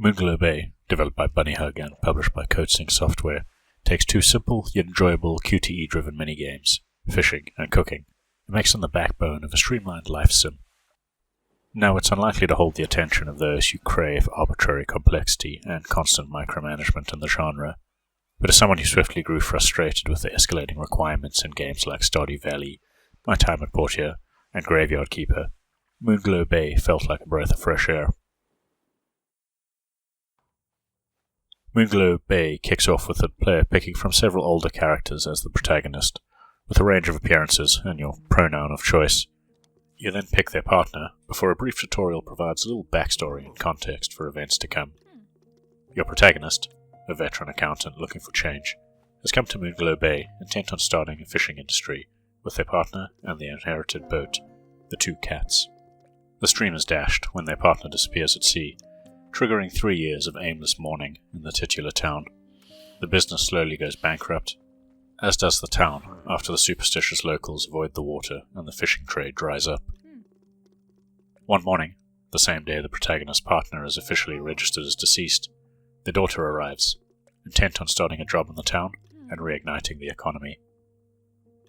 Moonglow Bay, developed by Bunnyhug and published by CodeSync Software, takes two simple yet enjoyable QTE-driven minigames, fishing and cooking, and makes them the backbone of a streamlined life sim. Now, it's unlikely to hold the attention of those who crave arbitrary complexity and constant micromanagement in the genre, but as someone who swiftly grew frustrated with the escalating requirements in games like Stardew Valley, My Time at Portia, and Graveyard Keeper, Moonglow Bay felt like a breath of fresh air. Moonglow Bay kicks off with the player picking from several older characters as the protagonist, with a range of appearances and your pronoun of choice. You then pick their partner, before a brief tutorial provides a little backstory and context for events to come. Your protagonist, a veteran accountant looking for change, has come to Moonglow Bay intent on starting a fishing industry with their partner and the inherited boat, the two cats. The stream is dashed when their partner disappears at sea, triggering 3 years of aimless mourning in the titular town. The business slowly goes bankrupt, as does the town after the superstitious locals avoid the water and the fishing trade dries up. One morning, the same day the protagonist's partner is officially registered as deceased, their daughter arrives, intent on starting a job in the town and reigniting the economy.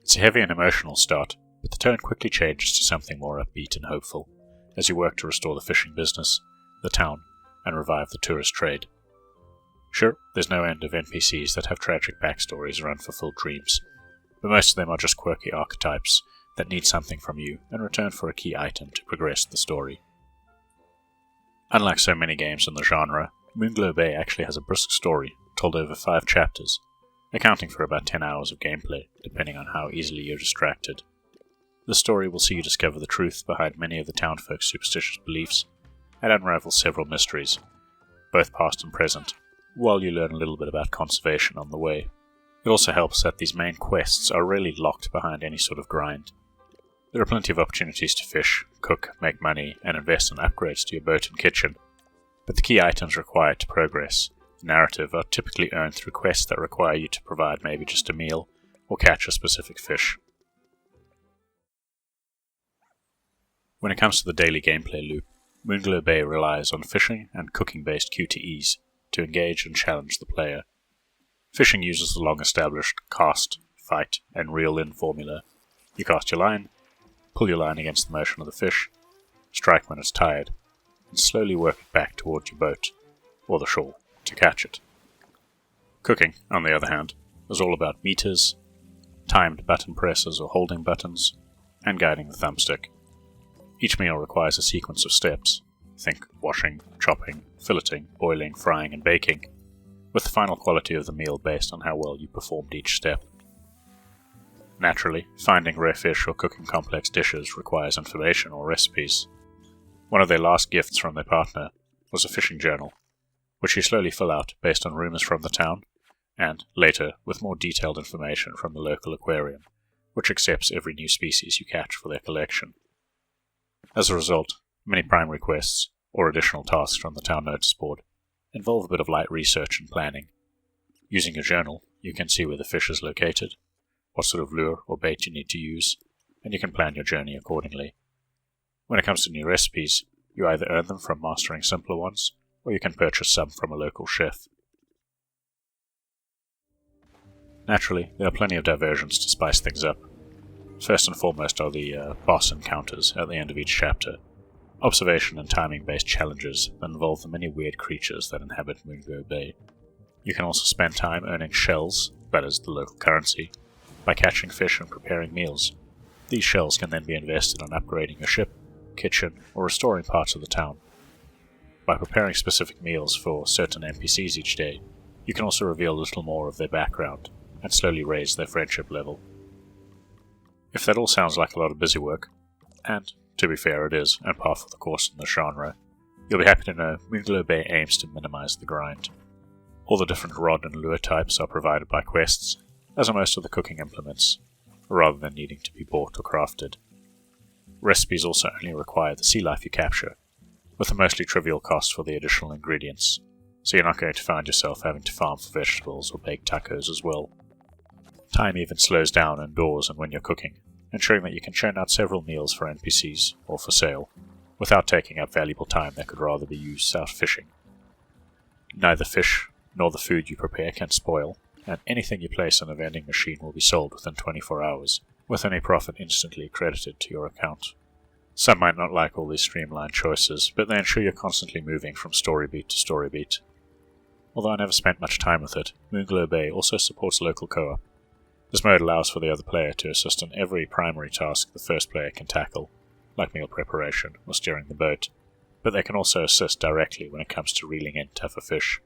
It's a heavy and emotional start, but the tone quickly changes to something more upbeat and hopeful as you work to restore the fishing business, the town, and revive the tourist trade. Sure, there's no end of NPCs that have tragic backstories or unfulfilled dreams, but most of them are just quirky archetypes that need something from you in return for a key item to progress the story. Unlike so many games in the genre, Moonglow Bay actually has a brisk story told over 5 chapters, accounting for about 10 hours of gameplay, depending on how easily you're distracted. The story will see you discover the truth behind many of the townfolk's superstitious beliefs and unravel several mysteries, both past and present, while you learn a little bit about conservation on the way. It also helps that these main quests are rarely locked behind any sort of grind. There are plenty of opportunities to fish, cook, make money, and invest in upgrades to your boat and kitchen, but the key items required to progress the narrative are typically earned through quests that require you to provide maybe just a meal or catch a specific fish. When it comes to the daily gameplay loop, Moonglow Bay relies on fishing and cooking-based QTEs to engage and challenge the player. Fishing uses the long-established cast, fight, and reel-in formula. You cast your line, pull your line against the motion of the fish, strike when it's tired, and slowly work it back towards your boat, or the shore, to catch it. Cooking, on the other hand, is all about meters, timed button presses or holding buttons, and guiding the thumbstick. Each meal requires a sequence of steps. Think washing, chopping, filleting, boiling, frying, and baking, with the final quality of the meal based on how well you performed each step. Naturally, finding rare fish or cooking complex dishes requires information or recipes. One of their last gifts from their partner was a fishing journal, which you slowly fill out based on rumors from the town, and, later, with more detailed information from the local aquarium, which accepts every new species you catch for their collection. As a result, many primary quests, or additional tasks from the town notice board, involve a bit of light research and planning. Using a journal, you can see where the fish is located, what sort of lure or bait you need to use, and you can plan your journey accordingly. When it comes to new recipes, you either earn them from mastering simpler ones, or you can purchase some from a local chef. Naturally, there are plenty of diversions to spice things up. First and foremost are the boss encounters at the end of each chapter, observation and timing-based challenges that involve the many weird creatures that inhabit Moonglow Bay. You can also spend time earning shells, that is the local currency, by catching fish and preparing meals. These shells can then be invested on upgrading your ship, kitchen, or restoring parts of the town. By preparing specific meals for certain NPCs each day, you can also reveal a little more of their background and slowly raise their friendship level. If that all sounds like a lot of busy work, and to be fair it is, and par for the course in the genre, you'll be happy to know Moonglow Bay aims to minimize the grind. All the different rod and lure types are provided by quests, as are most of the cooking implements, rather than needing to be bought or crafted. Recipes also only require the sea life you capture, with a mostly trivial cost for the additional ingredients, so you're not going to find yourself having to farm for vegetables or bake tacos as well. Time even slows down indoors and when you're cooking, ensuring that you can churn out several meals for NPCs or for sale, without taking up valuable time that could rather be used out fishing. Neither fish nor the food you prepare can spoil, and anything you place in a vending machine will be sold within 24 hours, with any profit instantly credited to your account. Some might not like all these streamlined choices, but they ensure you're constantly moving from story beat to story beat. Although I never spent much time with it, Moonglow Bay also supports local co-op. This mode allows for the other player to assist in every primary task the first player can tackle, like meal preparation or steering the boat, but they can also assist directly when it comes to reeling in tougher fish.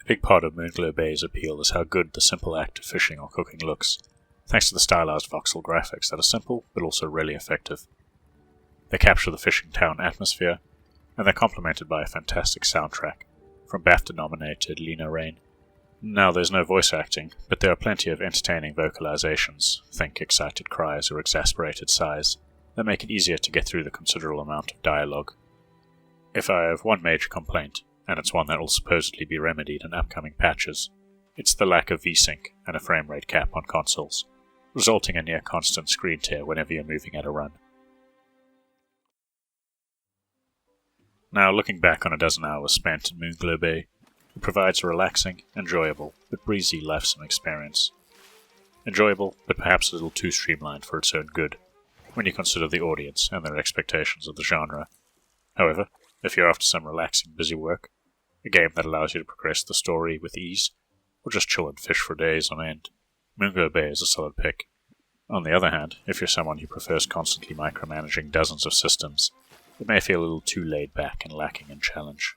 A big part of Moonglow Bay's appeal is how good the simple act of fishing or cooking looks, thanks to the stylized voxel graphics that are simple but also really effective. They capture the fishing town atmosphere, and they're complemented by a fantastic soundtrack, from BAFTA-nominated Lena Raine. Now, there's no voice acting, but there are plenty of entertaining vocalizations, think excited cries or exasperated sighs, that make it easier to get through the considerable amount of dialogue. If I have one major complaint, and it's one that will supposedly be remedied in upcoming patches, it's the lack of VSync and a frame rate cap on consoles, resulting in near constant screen tear whenever you're moving at a run. Now, looking back on a dozen hours spent in Moonglow Bay, it provides a relaxing, enjoyable, but breezy lifesome experience. Enjoyable, but perhaps a little too streamlined for its own good, when you consider the audience and their expectations of the genre. However, if you're after some relaxing, busy work, a game that allows you to progress the story with ease, or just chill and fish for days on end, Moonglow Bay is a solid pick. On the other hand, if you're someone who prefers constantly micromanaging dozens of systems, it may feel a little too laid back and lacking in challenge.